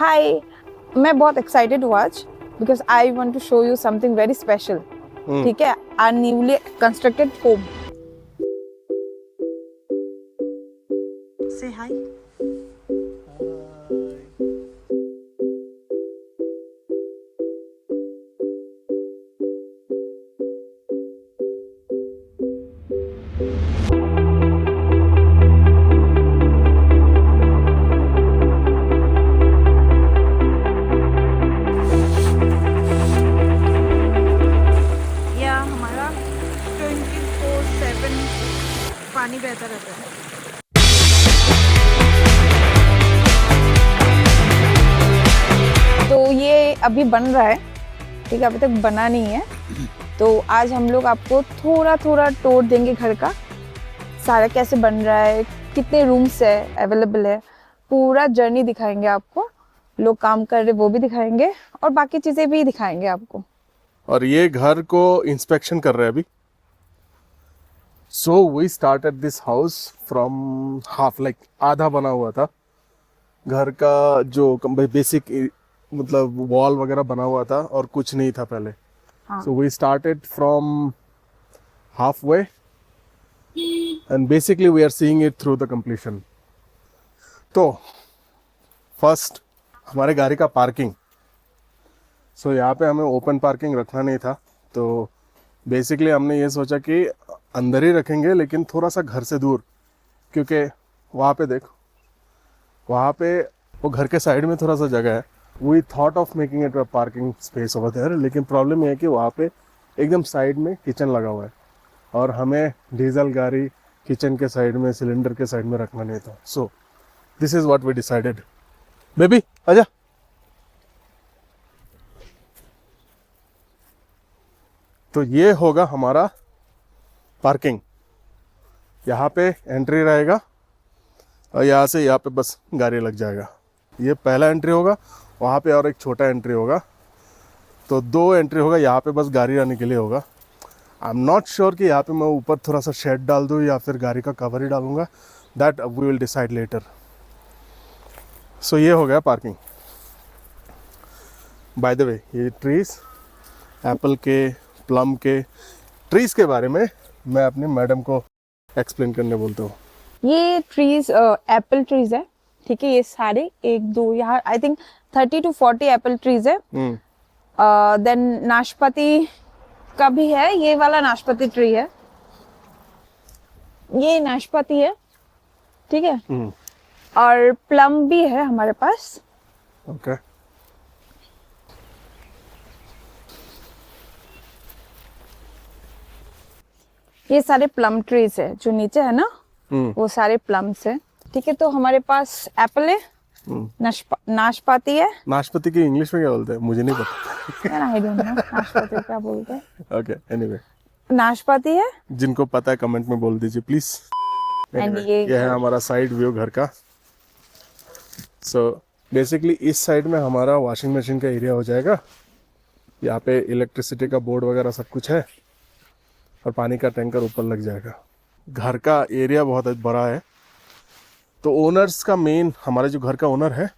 हाय, मैं बहुत एक्साइटेड हूँ आज because I want to show you something very special. ठीक है, आवर न्यूली कंस्ट्रक्टेड होम। से हाय। पानी बहता रहता है। तो ये अभी बन रहा है, ठीक है, अभी तक बना नहीं है। तो आज हम लोग आपको थोड़ा थोड़ा टूर देंगे घर का, सारा कैसे बन रहा है, कितने रूम्स है अवेलेबल है, पूरा जर्नी दिखाएंगे आपको। लोग काम कर रहे वो भी दिखाएंगे और बाकी चीजें भी दिखाएंगे आपको। और ये घर को इंस्पेक्शन कर रहे हैं अभी। So we started this house from half, like आधा बना हुआ था घर का, जो बेसिक मतलब वॉल वगैरह बना हुआ था और कुछ नहीं था पहले। हाँ। So we started from halfway and basically we are seeing it through the completion. तो फर्स्ट हमारे गाड़ी का पार्किंग। So यहाँ पे हमें ओपन पार्किंग रखना नहीं था, तो बेसिकली हमने ये सोचा कि अंदर ही रखेंगे लेकिन थोड़ा सा घर से दूर, क्योंकि वहाँ पे देखो, वहाँ पे वो घर के साइड में थोड़ा सा जगह है। We thought of making it a parking space over there, लेकिन प्रॉब्लम ये है कि वहाँ पे एकदम साइड में किचन लगा हुआ है और हमें डीजल गाड़ी किचन के साइड में, सिलेंडर के साइड में रखना नहीं था। So this is what we decided. Baby आजा। तो ये होगा हमारा पार्किंग। यहाँ पे एंट्री रहेगा और यहाँ से यहाँ पे बस गाड़ी लग जाएगा। ये पहला एंट्री होगा, वहाँ पे और एक छोटा एंट्री होगा, तो 2 एंट्री होगा। यहाँ पे बस गाड़ी आने के लिए होगा। आई एम नॉट श्योर कि यहाँ पे मैं ऊपर थोड़ा सा शेड डाल दूँ या फिर गाड़ी का कवर ही डालूंगा, that we will decide later. So ये हो गया पार्किंग। बाय द वे, ये ट्रीज, एप्पल के, प्लम के ट्रीज के बारे में मैं अपनी मैडम को एक्सप्लेन करने बोलता हूँ। ये ट्रीज एप्पल ट्रीज है, ठीक है। ये सारे 1-2 यहाँ I think 30 to 40 Apple trees है। देन नाशपाती का भी है, ये वाला नाशपाती ट्री है, ये नाशपाती है, ठीक है। और प्लम भी है हमारे पास। ओके। ये सारे प्लम ट्रीज है जो नीचे है ना, वो सारे प्लम्स है, ठीक है। तो हमारे पास एप्पल है, नाशपाती है। नाशपाती की इंग्लिश में क्या बोलते हैं मुझे नहीं पता। यार आई डोंट नो नाशपाती क्या बोलते हैं। ओके, एनीवे नाशपाती है। जिनको पता है कमेंट में बोल दीजिए प्लीज। anyway, ये है हमारा साइड व्यू घर का। सो बेसिकली इस साइड में हमारा वॉशिंग मशीन का एरिया हो जाएगा। यहाँ पे इलेक्ट्रिसिटी का बोर्ड वगैरह सब कुछ है और पानी का टैंकर ऊपर लग जाएगा। घर का एरिया बहुत बड़ा है, तो ओनर्स का मेन, हमारे जो घर का ओनर है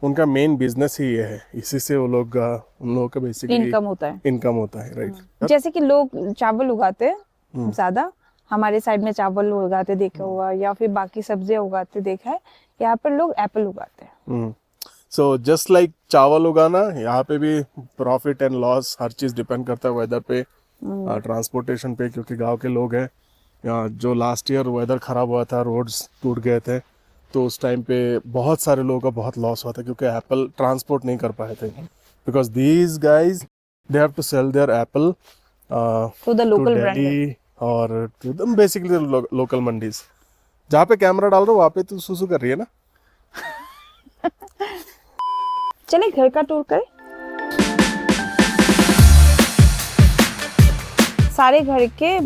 उनका मेन बिजनेस ही ये है। इसी से वो लोग, उन लोगों का बेसिकली इनकम होता है, राइट। जैसे कि लोग चावल उगाते हैं ज्यादा, हमारे साइड में चावल उगाते देखा हुआ, या फिर बाकी सब्जियां उगाते देखा है। यहाँ पर लोग एप्पल उगाते हैं। सो जस्ट लाइक चावल उगाना, यहाँ पे भी प्रॉफिट एंड लॉस हर चीज डिपेंड करता है वेदर पे, ट्रांसपोर्टेशन पे, क्योंकि गांव के लोग हैं। यहाँ जो लास्ट ईयर वेदर खराब हुआ था, रोड्स टूट गए थे, तो उस टाइम पे बहुत सारे लोगों का बहुत लॉस हुआ था, क्योंकि एप्पल ट्रांसपोर्ट नहीं कर पाए थे, because these guys they have to sell their apple to the local brand और to the basically local mandis. जहाँ पे कैमरा डाल रहा हूँ वहाँ पे तू सुसु कर रही है ना। चले घर का टूर करें। सारे घर के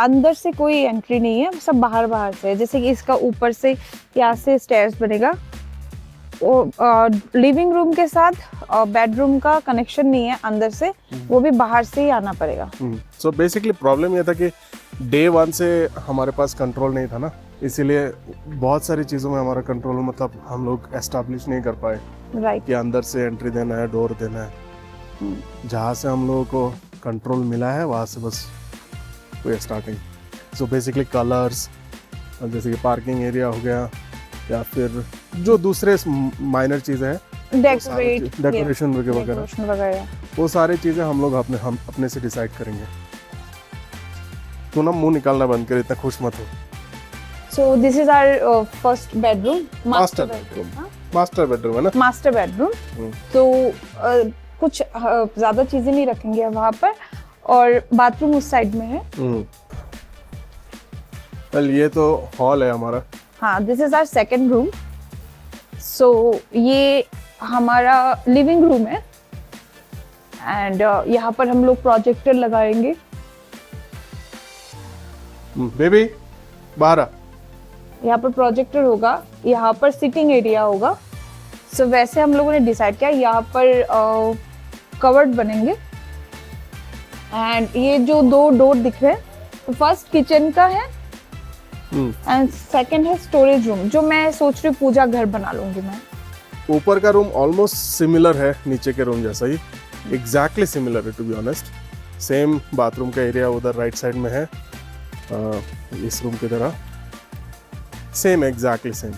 अंदर से कोई एंट्री नहीं है, सब बाहर से है। जैसे कि इसका ऊपर से यहाँ से स्टेयर्स बनेगा, वो लिविंग रूम के साथ बेडरूम का कनेक्शन नहीं है अंदर से, वो भी बाहर से ही आना पड़ेगा। सो बेसिकली प्रॉब्लम ये था कि डे 1 से हमारे पास कंट्रोल नहीं था ना, इसीलिए बहुत सारी चीज़ों में हमारा कंट्रोल मतलब हम लोग एस्टैब्लिश नहीं कर पाए राइट। कि अंदर से एंट्री देना है, डोर देना है। जहाँ से हम लोगों को कंट्रोल मिला है वहाँ से बस we starting. So basically colours, जैसे कि पार्किंग एरिया हो गया या फिर जो दूसरे माइनर चीज़ें हैं, डेकोरेशन वगैरह, वो सारी चीज़ें हम लोग हम अपने से डिसाइड करेंगे। तू ना मुंह निकालना बंद कर, इतना खुश मत हो। So this is our first bedroom, master bedroom, master bedroom है ना। Master bedroom. तो कुछ ज्यादा चीजें नहीं रखेंगे वहाँ पर, और बाथरूम उस साइड में है। well, ये तो हॉल है हमारा। हाँ, this is our second room. So ये हमारा लिविंग रूम है, एंड यहाँ पर हम लोग प्रोजेक्टर लगाएंगे। बेबी बाहर आ। यहाँ पर प्रोजेक्टर होगा, यहाँ पर सिटिंग एरिया होगा। सो वैसे हम लोगों ने डिसाइड किया यहाँ पर कवर्ड बनेंगे। एंड ये जो दो डोर दिख रहे हैं, फर्स्ट किचन का है एंड सेकंड है स्टोरेज रूम, जो मैं सोच रही हूँ पूजा घर बना लूंगी मैं। ऊपर का रूम ऑलमोस्ट सिमिलर है नीचे के रूम जैसा ही, एग्जैक्टली सिमिलर है to be honest. Same bathroom का एरिया उधर राइट साइड में है, इस रूम की तरह सेम, एग्जैक्टली सेम।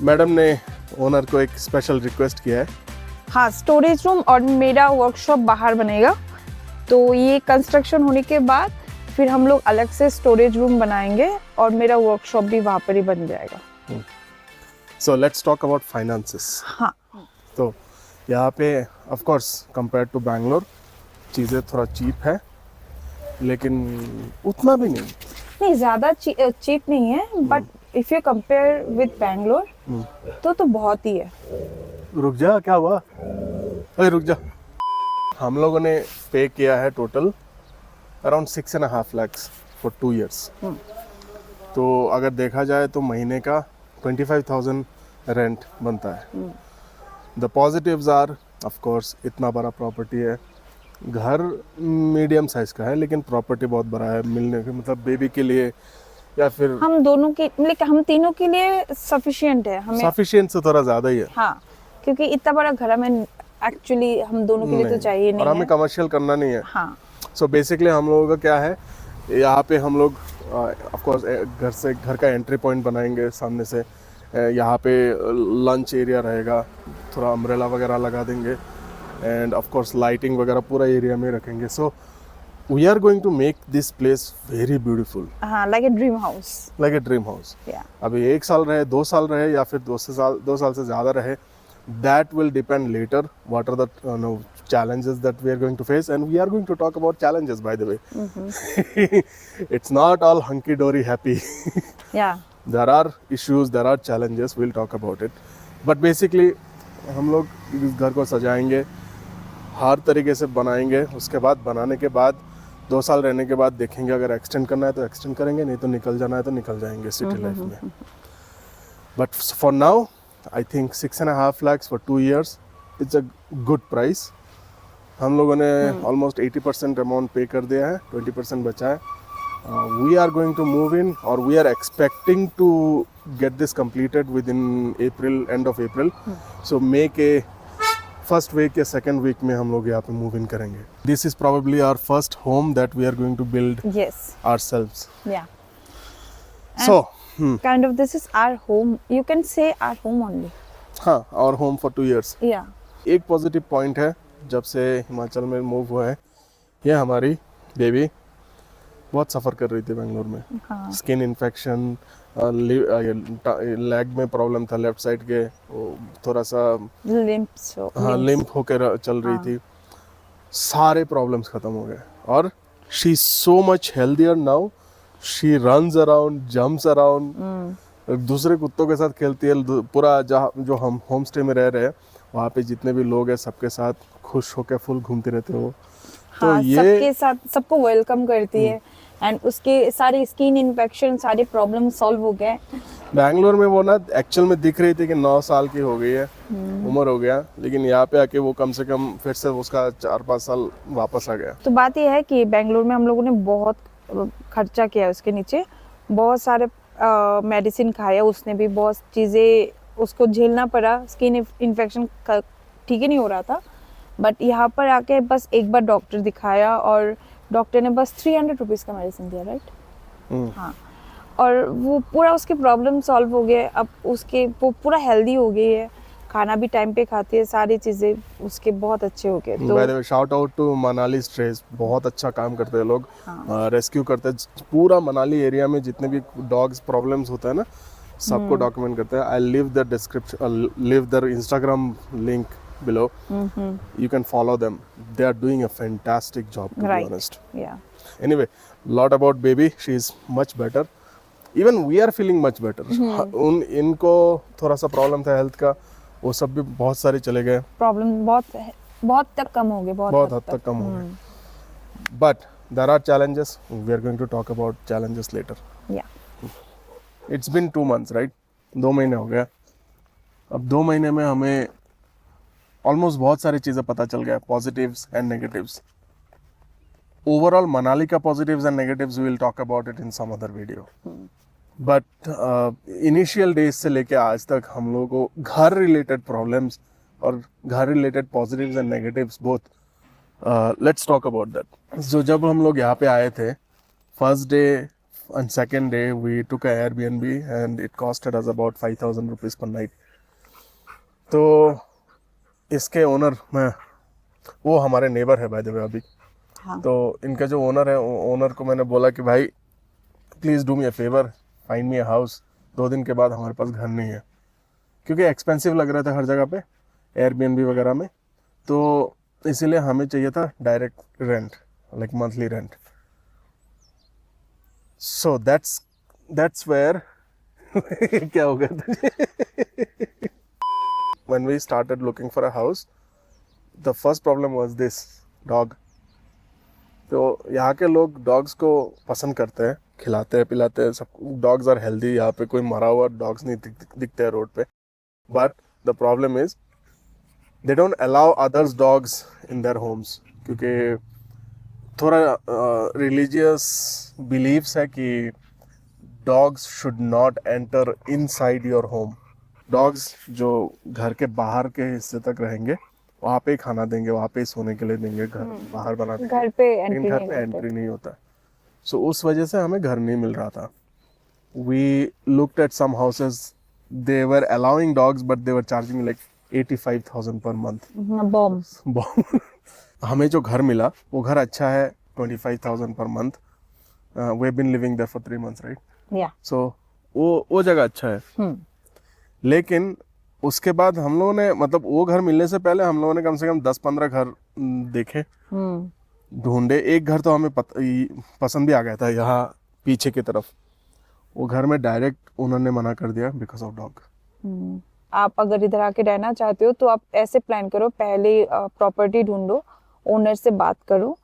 मैडम ने ओनर को एक स्पेशल रिक्वेस्ट किया है। हाँ, स्टोरेज रूम और मेरा वर्कशॉप बाहर बनेगा। तो ये कंस्ट्रक्शन होने के बाद फिर हम लोग अलग से स्टोरेज रूम बनाएंगे और मेरा वर्कशॉप भी वहाँ पर ही बन जाएगा। So let's talk about finances. हाँ, तो यहाँ पे of course compare to Bangalore चीज़ें थोड़ा चीप है, लेकिन उतना भी नहीं ज़्यादा चीप नहीं है, but if you compare with Bangalore तो बहुत ही है। रुक जा, क्या हुआ? अरे रुक जा। हम लोगों ने पे किया है total around 6.5 lakh for 2 years। तो अगर देखा जाए तो महीने का 25,000 रेंट बनता है। The positives are of course इतना बड़ा प्रॉपर्टी है, घर मीडियम साइज का है, लेकिन प्रॉपर्टी बहुत बड़ा है। मिलने के मतलब बेबी के लिए या फिर हम दोनों के, मतलब हम तीनों के लिए सफिशिएंट है। हमें सफिशिएंट से थोड़ा ज़्यादा ही है। हाँ, क्योंकि इतना बड़ा घर हमें एक्चुअली हम दोनों के लिए तो चाहिए नहीं और हमें है। कमर्शियल करना नहीं है। हाँ, सो बेसिकली हम लोगों का क्या है, यहाँ पे हम लोग ऑफ कोर्स घर का एंट्री पॉइंट बनाएंगे सामने से। यहाँ पे लंच एरिया रहेगा, थोड़ा अम्ब्रेला वगैरह लगा देंगे, एंड ऑफ कोर्स लाइटिंग वगैरह पूरा एरिया में रखेंगे। So we are going to make this place very beautiful, हाँ, like a dream house. Like a dream house. अभी 1 साल रहे, 2 साल रहे, या फिर 2 साल से ज़्यादा रहे, that will depend later what are the challenges that we are going to face, and we are going to talk about challenges, by the way. It's not all hunky dory happy. Yeah, there are issues, there are challenges, we'll talk about it, but basically हम लोग इस घर को सजाएंगे, हर तरीके से बनाएंगे। उसके बाद बनाने के बाद 2 साल रहने के बाद देखेंगे, अगर एक्सटेंड करना है तो एक्सटेंड करेंगे, नहीं तो निकल जाना है तो निकल जाएंगे सिटी लाइफ में। But for now I think 6.5 lakhs for 2 years. It's a good price. हम लोगों ने almost 80% अमाउंट पे कर दिया है, 20% बचा है। We are going to move in, or we are expecting to get this completed within April, end of April. So May के first week या second week में हम लोग यहाँ पे move in करेंगे। This is probably our first home that we are going to build yes, ourselves. yeah. So kind of this is our home, you can say our home only. हाँ, our home for 2 years. Yeah. एक positive point है, जब से हिमाचल में move हुआ है, ये हमारी बेबी बहुत सफ़र कर रही थी बेंगलोर में। हाँ, स्किन इन्फेक्शन, लेग में प्रॉब्लम था लेफ्ट साइड के, थोड़ा सा लिम्प होकर चल रही थी। सारे प्रॉब्लम्स खत्म हो गए, और she is so much healthier now. She runs around, jumps around, दूसरे कुत्तों के साथ खेलती है। पूरा जहाँ जो हम होम स्टे में रह रहे हैं, वहाँ पे जितने भी लोग हैं सबके साथ खुश होकर फुल घूमते रहते हो। हाँ, तो ये सबके साथ सबको वेलकम करती है, एंड उसके सारे स्किन इन्फेक्शन, सारे प्रॉब्लम सॉल्व हो गए। बैंगलोर में वो ना एक्चुअल में दिख रही थी कि 9 साल की हो गई है, उम्र हो गया, लेकिन यहाँ पे आके वो कम से कम फिर से उसका 4-5 साल वापस आ गया। तो बात यह है कि बेंगलोर में हम लोगों ने बहुत खर्चा किया है उसके नीचे, बहुत सारे मेडिसिन खाया, उसने भी बहुत चीज़ें उसको झेलना पड़ा, स्किन इन्फेक्शन ठीक ही नहीं हो रहा था। बट यहाँ पर आके बस एक बार डॉक्टर दिखाया और डॉक्टर ने बस 300 रुपीज़ का मेडिसिन दिया, राइट? हाँ, और वो पूरा उसके प्रॉब्लम सॉल्व हो गए। अब उसके वो पूरा हेल्दी हो गई है, खाना भी टाइम पे खाती है, सारी चीज़ें उसके बहुत अच्छे हो गए। तो by the way shout out to Manali stress, बहुत अच्छा काम करते हैं लोग, रेस्क्यू करते हैं पूरा मनाली एरिया में जितने भी डॉग्स प्रॉब्लम्स होता है ना, सबको डॉक्यूमेंट करते हैं। I live the description, live the Instagram link below. You can follow them. They are doing a fantastic job, to right, be honest. yeah. Anyway, lot about baby. She is much better. Even we are feeling much better. इनको थोड़ा सा problem था health का, वो सब भी बहुत सारे चले गए, प्रॉब्लम बहुत तक कम हो गए, बहुत हद तक कम हो गए. But there are challenges. We are going to talk about challenges later. Yeah. It's been 2 months, right? 2 महीने हो गया. अब 2 महीने में हमें ऑलमोस्ट बहुत सारी चीज़ें पता चल गया, positives and negatives. Overall Manali का positives and negatives we will talk about it in some other video. But initial days से लेके आज तक हम लोगों को घर रिलेटेड प्रॉब्लम्स और घर related positives and negatives both, let's talk about that. जो जब हम लोग यहाँ पे आए थे, first day and second day we took a Airbnb and it costed us about 5,000 rupees per night. तो इसके ओनर मैं, वो हमारे नेबर है बाय द वे अभी. हाँ. तो इनका जो ओनर है, ओनर को मैंने बोला कि भाई please do me a favour, find me a house. 2 दिन के बाद हमारे पास घर नहीं है, क्योंकि एक्सपेंसिव लग रहा था हर जगह पे एयरबीएनबी वगैरह में. तो इसीलिए हमें चाहिए था direct rent, like monthly rent. So that's where क्या हो गया तुझे? When we started looking for a house, the first problem was this dog. तो यहाँ के लोग डॉग्स को पसंद करते हैं, खिलाते हैं, पिलाते हैं, सब. डॉग्स आर हेल्दी, यहाँ पे कोई मरा हुआ डॉग्स नहीं दिखते हैं रोड पे. But the problem is they don't allow others dogs in their homes, क्योंकि थोड़ा रिलीजियस बिलीव्स है कि dogs should not enter inside your home. Dogs जो घर के बाहर के हिस्से तक रहेंगे, वहाँ पे ही खाना देंगे, वहाँ पे ही सोने के लिए देंगे, घर बाहर बना देंगे, घर पे लेकिन घर पे एंट्री नहीं होता. सो उस वजह से हमें घर नहीं मिल रहा था. We looked at some houses, they were allowing dogs but they were charging like 85,000 per month. Bomb. हमें जो घर मिला वो घर अच्छा है, 25,000 per month. We have been living there for 3 months, right? Yeah. So वो जगह अच्छा है. लेकिन उसके बाद हम लोगों ने, मतलब वो घर मिलने से पहले हम लोगों ने कम से कम 10-15 घर देखे, ढूंढे. एक घर तो हमें पसंद भी आ गया था यहाँ पीछे की तरफ. वो घर में डायरेक्ट उन्होंने मना कर दिया बिकॉज ऑफ डॉग. आप अगर इधर आके रहना चाहते हो तो आप ऐसे प्लान करो, पहले प्रॉपर्टी ढूंढो, ओनर से बात करो,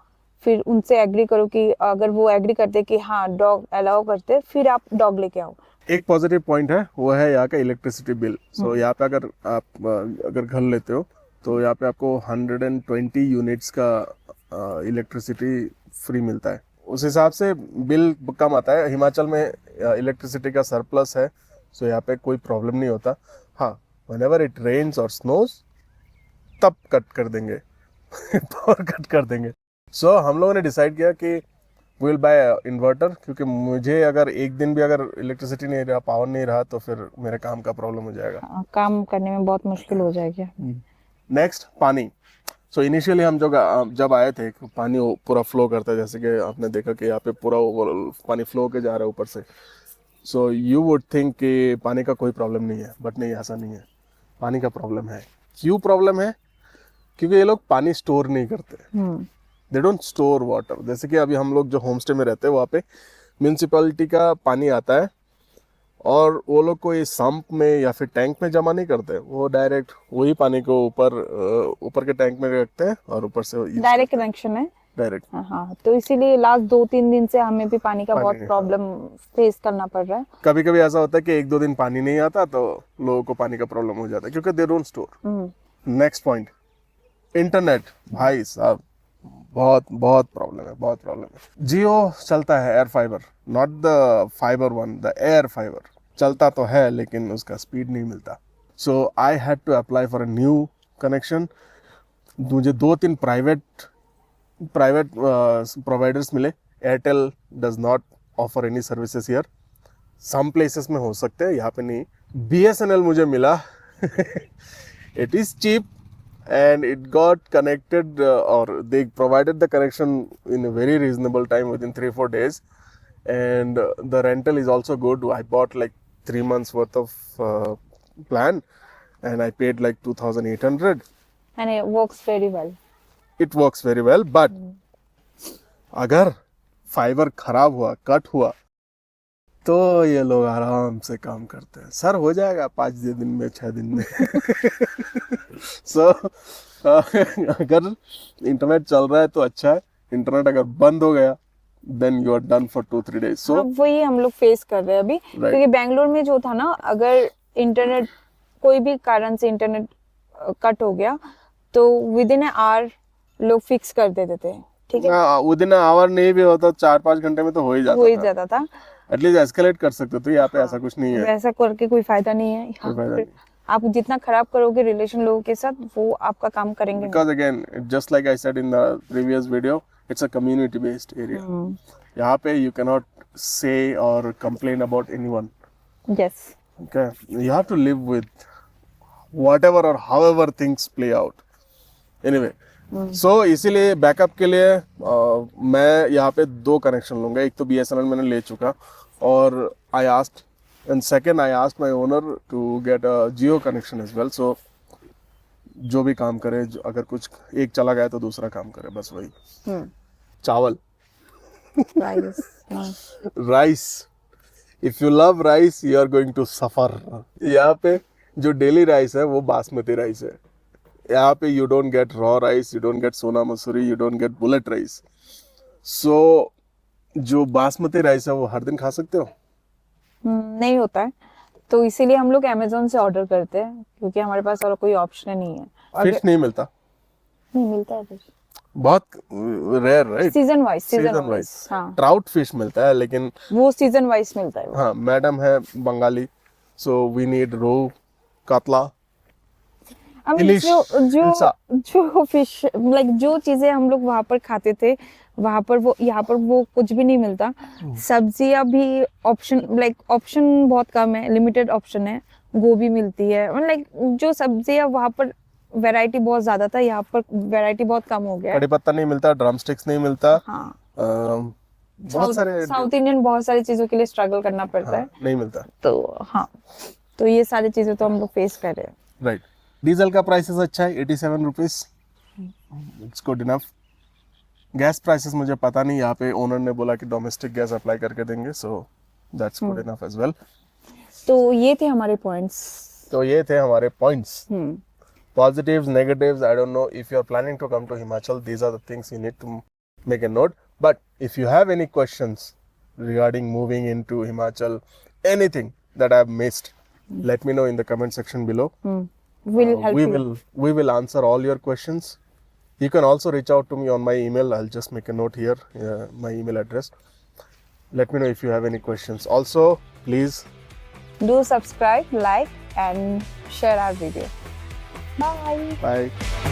फिर उनसे एग्री करो कि अगर वो एग्री करते कि हाँ डॉग अलाउ करते, फिर आप डॉग लेके आओ. एक पॉजिटिव पॉइंट है, वो है यहाँ का इलेक्ट्रिसिटी बिल. सो यहाँ पे अगर आप अगर घर लेते हो तो यहाँ पे आपको 120 यूनिट्स का इलेक्ट्रिसिटी फ्री मिलता है. उस हिसाब से बिल कम आता है. हिमाचल में इलेक्ट्रिसिटी का सरप्लस है, सो यहाँ पे कोई प्रॉब्लम नहीं होता. हाँ, व्हेनेवर इट रेन्स और स्नोज तब कट कर देंगे पावर कट कर देंगे. सो हम लोगों ने डिसाइड किया कि विल बाय इन्वर्टर, क्योंकि मुझे अगर एक दिन भी अगर इलेक्ट्रिसिटी नहीं रहा, पावर नहीं रहा, तो फिर मेरे काम का प्रॉब्लम हो जाएगा. काम करने में बहुत मुश्किल हो जाएगी. नेक्स्ट, पानी. सो इनिशियली हम जब आए थे, पानी पूरा फ्लो करता है, जैसे कि आपने देखा कि यहाँ पे पूरा पानी फ्लो के जा रहा है ऊपर से. सो यू वुड थिंक कि पानी का कोई प्रॉब्लम नहीं है, बट नहीं, ऐसा नहीं है. पानी का प्रॉब्लम है. क्यों प्रॉब्लम है? क्योंकि ये लोग पानी स्टोर नहीं करते. They don't store water. जैसे कि अभी हम लोग जो होम स्टे में रहते हैं, वहाँ पे म्यूनसिपैलिटी का पानी आता है और वो लोग कोई सम्प में या फिर टैंक में जमा नहीं करते. वो डायरेक्ट वही पानी को ऊपर के टैंक में रखते हैं और ऊपर से डायरेक्ट कनेक्शन है डायरेक्ट. हाँ, तो इसीलिए लास्ट 2-3 दिन से हमें भी पानी का बहुत प्रॉब्लम फेस करना पड़ रहा है. कभी कभी ऐसा होता है कि 1-2 दिन पानी नहीं आता तो लोगों को पानी का प्रॉब्लम हो जाता है, क्योंकि they don't store. Next point, internet. भाई साहब बहुत बहुत प्रॉब्लम है, बहुत प्रॉब्लम है। जियो चलता है air fiber, not the fiber one, the air fiber चलता तो है लेकिन उसका स्पीड नहीं मिलता। So I had to apply for a new connection. मुझे 2-3 प्राइवेट प्रोवाइडर्स मिले। Airtel does not offer any services here. Some places में हो सकते हैं, यहाँ पे नहीं। BSNL मुझे मिला। It is cheap and it got connected or they provided the connection in a very reasonable time within 3-4 days, and the rental is also good. I bought like 3 months worth of plan and I paid like 2,800. And it works very well. It works very well, but अगर fibre खराब हुआ, cut हुआ, तो ये लोग आराम से काम करते हैं। सर हो जाएगा 5 दिन में, 6 दिन में। सो अगर इंटरनेट चल रहा है तो अच्छा है, इंटरनेट अगर बंद हो गया then you are done for 2-3 days। So वही हम लोग फेस कर रहे हैं अभी, क्योंकि बेंगलोर में जो था ना, अगर इंटरनेट कोई भी कारण से इंटरनेट कट हो गया तो विद इन आवर लोग फिक्स कर देते थे। ठीक है, विद इन आवर नहीं भी होता, 4-5 घंटे में तो हो ही जाता था। एटलीस्ट एस्केलेट कर सकते थे। यहाँ पे ऐसा कुछ नहीं है, वैसा करके कोई फायदा नहीं है। यहाँ पे आप जितना खराब करोगे रिलेशन लोगों के साथ, वो आपका काम करेंगे। Because again just like I said in the previous video, it's a community based area. यहाँ पे यू कैन नॉट से और complain about anyone. Yes, okay, you have to live with whatever और however things play out. Anyway, so इसीलिए backup के लिए मैं यहाँ पे 2 कनेक्शन लूंगा। एक तो BSNL मैंने ले चुका, और I asked, and second I asked my owner to get a Jio connection as well. So जो भी काम करे, अगर कुछ एक चला गया तो दूसरा काम करे, बस वही। चावल, rice, if you love rice you are going to suffer. यहाँ पे जो डेली राइस है वो बासमती राइस है। यहाँ पे you don't get raw rice, you don't get Sona Masuri, you don't get bullet rice. So जो बासमती राइस है वो हर दिन खा सकते हो? नहीं होता है, तो इसीलिए हम लोग अमेज़न से ऑर्डर करते हैं, क्योंकि हमारे पास और कोई ऑप्शन नहीं है। फिश नहीं मिलता? नहीं मिलता है फिश, बहुत रेयर, राइट? Season wise. हाँ, ट्राउट फिश मिलता है, लेकिन वो सीजन वाइज मिलता है। हाँ, मैडम है बंगाली, सो वी नीड रोहू, कातला, इलिश, जो फिश, लाइक जो चीजें हम लोग वहां पर खाते थे, वहां पर वो, यहाँ पर वो कुछ भी नहीं मिलता। सब्जियां भी ऑप्शन बहुत कम है, लिमिटेड ऑप्शन है। गोभी मिलती है, लाइक जो सब्जियां वहां पर वैरायटी बहुत ज्यादा था, यहाँ पर वैरायटी बहुत कम हो गया है। कड़ी पत्ता नहीं मिलता, ड्रम स्टिक्स नहीं मिलता। हाँ, बहुत सारे साउथ इंडियन बहुत सारी चीजों के लिए स्ट्रगल करना पड़ता है, नहीं मिलता। तो हाँ, तो ये सारी चीजें तो हम लोग फेस कर रहे हैं। राइट। डीजल का प्राइसेस अच्छा है, 87 rupees, it's good enough. Gas prices मुझे पता नहीं, यहाँ पे ओनर ने बोला कि डोमेस्टिक गैस अप्लाई करके देंगे, so that's good enough as well. तो ये थे हमारे points. Positives, negatives, I don't know. If you are planning to come to Himachal, these are the things you need to make a note. But if you have any questions regarding moving into Himachal, anything that I have missed, let me know in the comment section below. We'll help you. We will answer all your questions. You can also reach out to me on my email. I'll just make a note here, my email address. Let me know if you have any questions. Also, please do subscribe, like, and share our video. Bye. Bye.